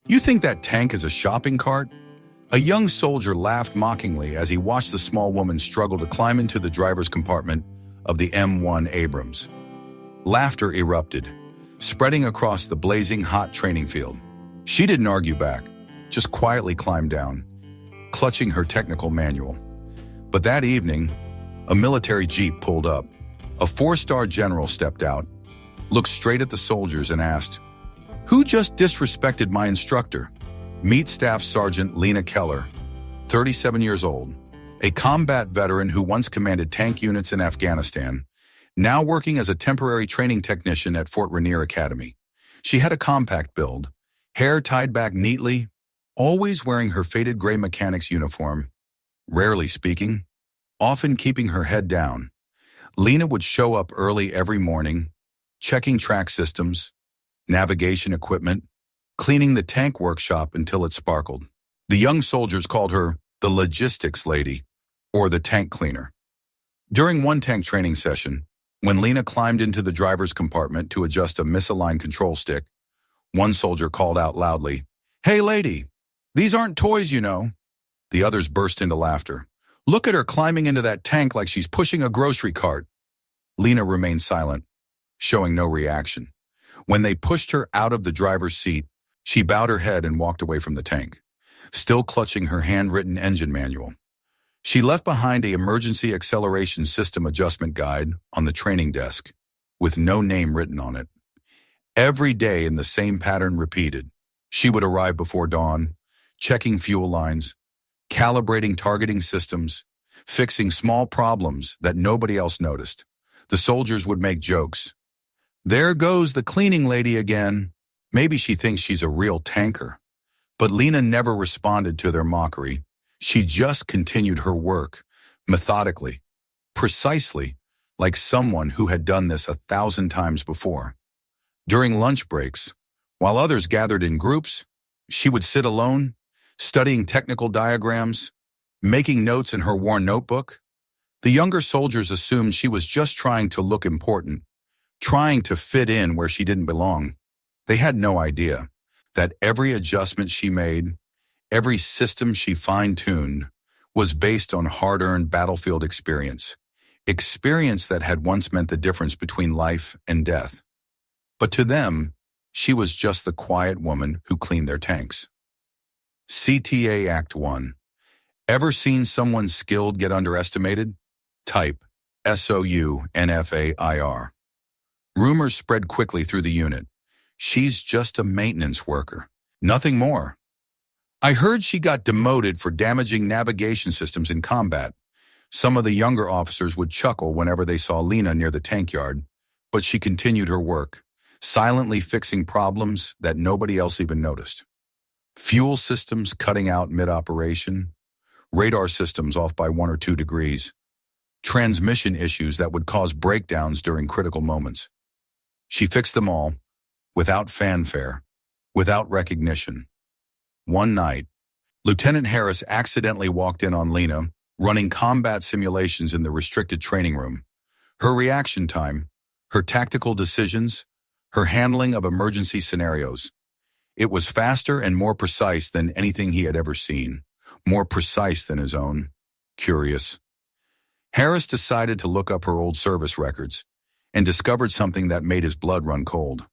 You think that tank is a shopping cart? A young soldier laughed mockingly as he watched the small woman struggle to climb into the driver's compartment of the M1 Abrams. Laughter erupted, spreading across the blazing hot training field. She didn't argue back, just quietly climbed down, clutching her technical manual. But that evening, a military jeep pulled up. A 4-star general stepped out, looked straight at the soldiers and asked, "Who just disrespected my instructor?" Meet Staff Sergeant Lena Keller, 37 years old, a combat veteran who once commanded tank units in Afghanistan, now working as a temporary training technician at Fort Rainier Academy. She had a compact build, hair tied back neatly, always wearing her faded gray mechanic's uniform, rarely speaking, often keeping her head down. Lena would show up early every morning, checking track systems, navigation equipment, cleaning the tank workshop until it sparkled. The young soldiers called her the logistics lady, or the tank cleaner. During one tank training session, when Lena climbed into the driver's compartment to adjust a misaligned control stick, one soldier called out loudly, "Hey lady, these aren't toys, you know." The others burst into laughter. "Look at her climbing into that tank like she's pushing a grocery cart." Lena remained silent, showing no reaction. When they pushed her out of the driver's seat, she bowed her head and walked away from the tank, still clutching her handwritten engine manual. She left behind an emergency acceleration system adjustment guide on the training desk, with no name written on it. Every day in the same pattern repeated. She would arrive before dawn, checking fuel lines, calibrating targeting systems, fixing small problems that nobody else noticed. The soldiers would make jokes. "There goes the cleaning lady again. Maybe she thinks she's a real tanker." But Lena never responded to their mockery. She just continued her work, methodically, precisely, like someone who had done this 1,000 times before. During lunch breaks, while others gathered in groups, she would sit alone, studying technical diagrams, making notes in her worn notebook. The younger soldiers assumed she was just trying to look important, trying to fit in where she didn't belong. They had no idea that every adjustment she made, every system she fine-tuned, was based on hard-earned battlefield experience that had once meant the difference between life and death. But to them, she was just the quiet woman who cleaned their tanks. CTA Act 1. Ever seen someone skilled get underestimated? Type SOUNFAIR. Rumors spread quickly through the unit. "She's just a maintenance worker. Nothing more. I heard she got demoted for damaging navigation systems in combat." Some of the younger officers would chuckle whenever they saw Lena near the tank yard, but she continued her work, silently fixing problems that nobody else even noticed. Fuel systems cutting out mid-operation, radar systems off by 1 or 2 degrees, transmission issues that would cause breakdowns during critical moments. She fixed them all, without fanfare, without recognition. One night, Lieutenant Harris accidentally walked in on Lena, running combat simulations in the restricted training room. Her reaction time, her tactical decisions, her handling of emergency scenarios. It was faster and more precise than anything he had ever seen, more precise than his own. Curious. Harris decided to look up her old service records and discovered something that made his blood run cold.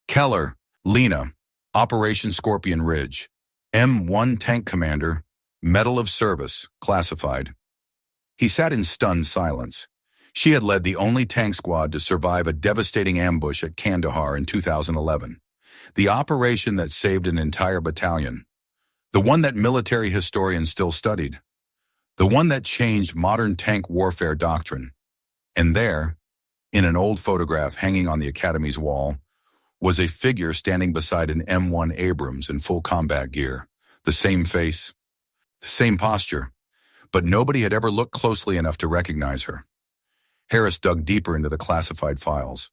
Keller, Lena, Operation Scorpion Ridge, M1 Tank Commander, Medal of Service, classified. He sat in stunned silence. She had led the only tank squad to survive a devastating ambush at Kandahar in 2011. The operation that saved an entire battalion. The one that military historians still studied. The one that changed modern tank warfare doctrine. And there, in an old photograph hanging on the Academy's wall, was a figure standing beside an M1 Abrams in full combat gear. The same face, the same posture, but nobody had ever looked closely enough to recognize her. Harris dug deeper into the classified files.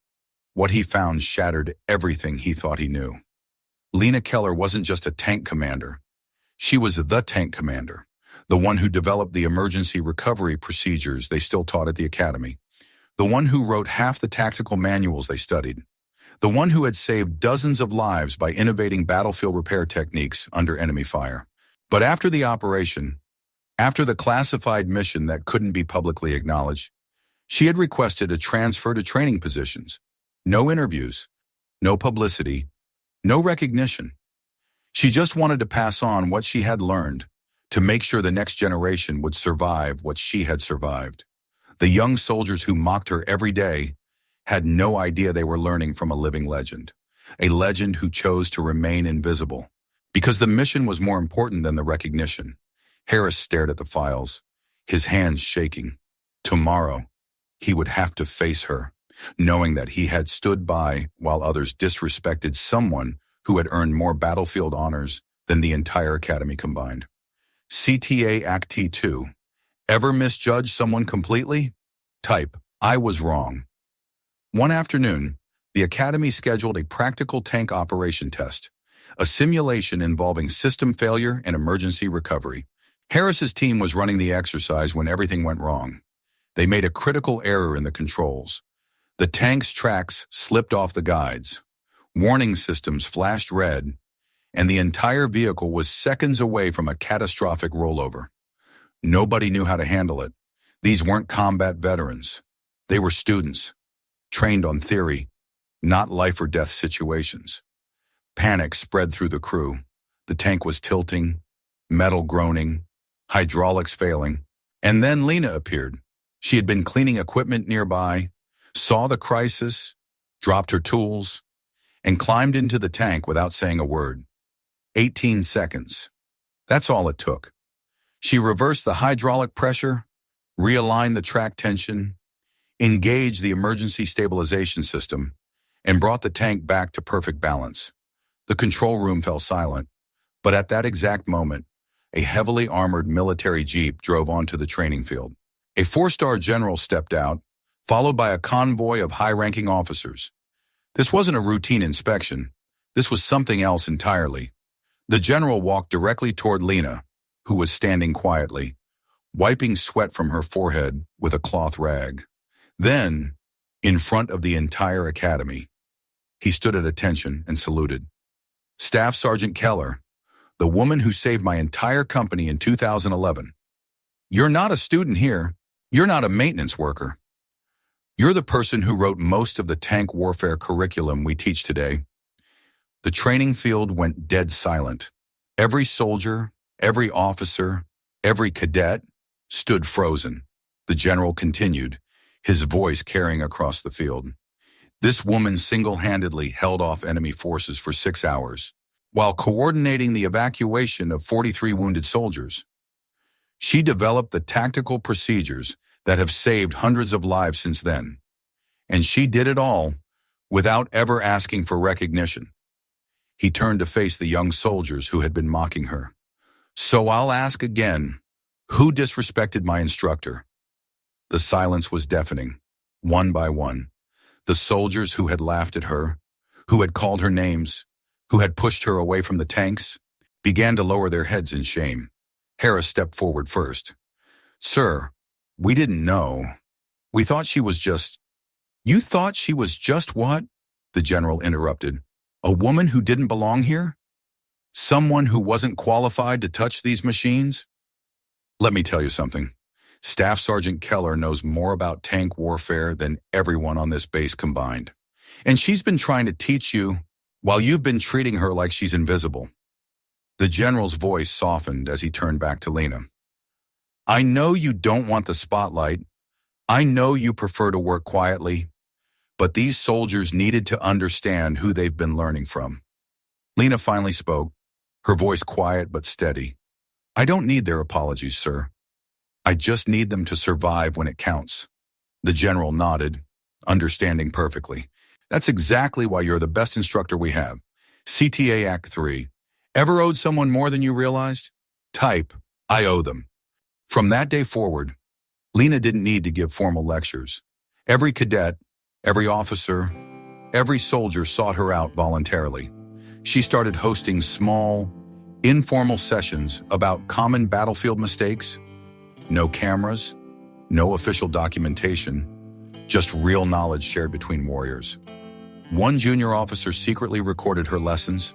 What he found shattered everything he thought he knew. Lena Keller wasn't just a tank commander. She was the tank commander, the one who developed the emergency recovery procedures they still taught at the Academy, the one who wrote half the tactical manuals they studied, the one who had saved dozens of lives by innovating battlefield repair techniques under enemy fire. But after the operation, after the classified mission that couldn't be publicly acknowledged, she had requested a transfer to training positions. No interviews, no publicity, no recognition. She just wanted to pass on what she had learned, to make sure the next generation would survive what she had survived. The young soldiers who mocked her every day had no idea they were learning from a living legend, a legend who chose to remain invisible. Because the mission was more important than the recognition. Harris stared at the files, his hands shaking. Tomorrow, he would have to face her, knowing that he had stood by while others disrespected someone who had earned more battlefield honors than the entire academy combined. CTA Act T2. Ever misjudge someone completely? Type, I was wrong. One afternoon, the academy scheduled a practical tank operation test, a simulation involving system failure and emergency recovery. Harris's team was running the exercise when everything went wrong. They made a critical error in the controls. The tank's tracks slipped off the guides. Warning systems flashed red, and the entire vehicle was seconds away from a catastrophic rollover. Nobody knew how to handle it. These weren't combat veterans. They were students, trained on theory, not life or death situations. Panic spread through the crew. The tank was tilting, metal groaning, hydraulics failing. And then Lena appeared. She had been cleaning equipment nearby, saw the crisis, dropped her tools, and climbed into the tank without saying a word. 18 seconds. That's all it took. She reversed the hydraulic pressure, realigned the track tension, engaged the emergency stabilization system, and brought the tank back to perfect balance. The control room fell silent, but at that exact moment, a heavily armored military jeep drove onto the training field. A 4-star general stepped out, followed by a convoy of high-ranking officers. This wasn't a routine inspection. This was something else entirely. The general walked directly toward Lena, who was standing quietly, wiping sweat from her forehead with a cloth rag. Then, in front of the entire academy, he stood at attention and saluted. Staff Sergeant Keller, the woman who saved my entire company in 2011. You're not a student here. You're not a maintenance worker. You're the person who wrote most of the tank warfare curriculum we teach today. The training field went dead silent. Every soldier, every officer, every cadet stood frozen. The general continued, his voice carrying across the field. This woman single-handedly held off enemy forces for 6 hours, while coordinating the evacuation of 43 wounded soldiers. She developed the tactical procedures that have saved hundreds of lives since then. And she did it all without ever asking for recognition. He turned to face the young soldiers who had been mocking her. So I'll ask again, who disrespected my instructor? The silence was deafening. One by one, the soldiers who had laughed at her, who had called her names, who had pushed her away from the tanks, began to lower their heads in shame. Harris stepped forward first. Sir, we didn't know. We thought she was just... You thought she was just what? The general interrupted. A woman who didn't belong here? Someone who wasn't qualified to touch these machines? Let me tell you something. Staff Sergeant Keller knows more about tank warfare than everyone on this base combined. And she's been trying to teach you while you've been treating her like she's invisible. The general's voice softened as he turned back to Lena. I know you don't want the spotlight. I know you prefer to work quietly. But these soldiers needed to understand who they've been learning from. Lena finally spoke, her voice quiet but steady. I don't need their apologies, sir. I just need them to survive when it counts. The general nodded, understanding perfectly. That's exactly why you're the best instructor we have. CTA Act 3. Ever owed someone more than you realized? Type, I owe them. From that day forward, Lena didn't need to give formal lectures. Every cadet, every officer, every soldier sought her out voluntarily. She started hosting small, informal sessions about common battlefield mistakes. No cameras, no official documentation, just real knowledge shared between warriors. One junior officer secretly recorded her lessons,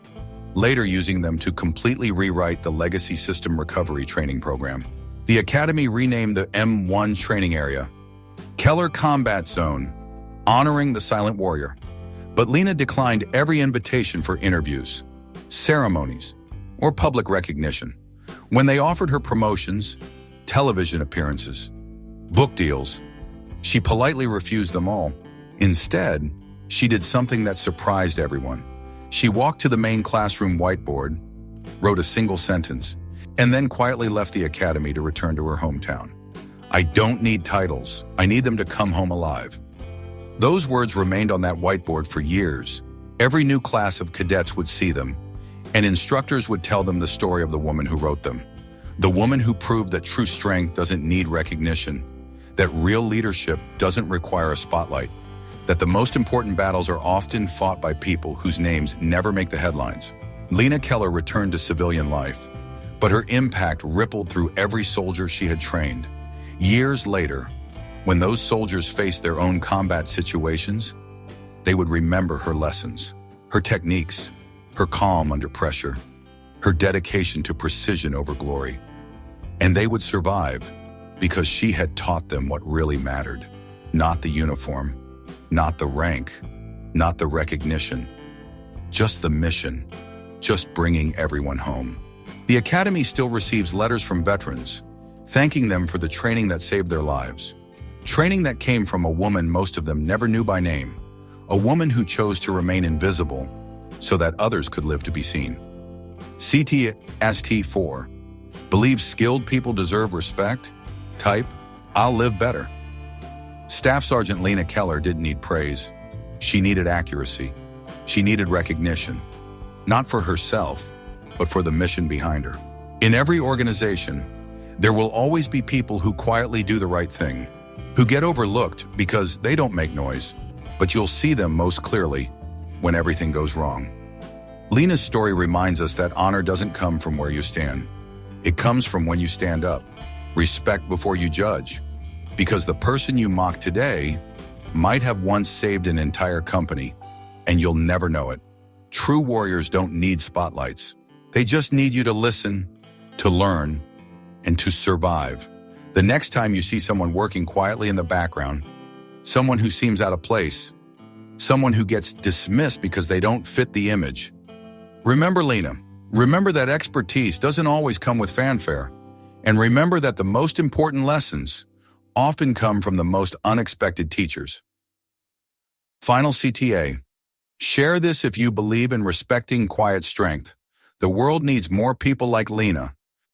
later using them to completely rewrite the legacy system recovery training program. The academy renamed the M1 training area Keller Combat Zone, honoring the silent warrior. But Lena declined every invitation for interviews, ceremonies, or public recognition. When they offered her promotions, television appearances, book deals, she politely refused them all. Instead, she did something that surprised everyone. She walked to the main classroom whiteboard, wrote a single sentence, and then quietly left the academy to return to her hometown. "I don't need titles. I need them to come home alive." Those words remained on that whiteboard for years. Every new class of cadets would see them, and instructors would tell them the story of the woman who wrote them. The woman who proved that true strength doesn't need recognition, that real leadership doesn't require a spotlight, that the most important battles are often fought by people whose names never make the headlines. Lena Keller returned to civilian life, but her impact rippled through every soldier she had trained. Years later, when those soldiers faced their own combat situations, they would remember her lessons, her techniques, her calm under pressure, her dedication to precision over glory. And they would survive because she had taught them what really mattered. Not the uniform, not the rank, not the recognition, just the mission, just bringing everyone home. The Academy still receives letters from veterans, thanking them for the training that saved their lives. Training that came from a woman most of them never knew by name, a woman who chose to remain invisible so that others could live to be seen. CTST4. Believe skilled people deserve respect? Type, "I'll live better." Staff Sergeant Lena Keller didn't need praise. She needed accuracy. She needed recognition, not for herself, but for the mission behind her. In every organization, there will always be people who quietly do the right thing, who get overlooked because they don't make noise, but you'll see them most clearly when everything goes wrong. Lena's story reminds us that honor doesn't come from where you stand. It comes from when you stand up. Respect before you judge, because the person you mock today might have once saved an entire company, and you'll never know it. True warriors don't need spotlights. They just need you to listen, to learn, and to survive. The next time you see someone working quietly in the background, someone who seems out of place, someone who gets dismissed because they don't fit the image, remember Lena. Remember that expertise doesn't always come with fanfare. And remember that the most important lessons often come from the most unexpected teachers. Final CTA. Share this if you believe in respecting quiet strength. The world needs more people like Lena.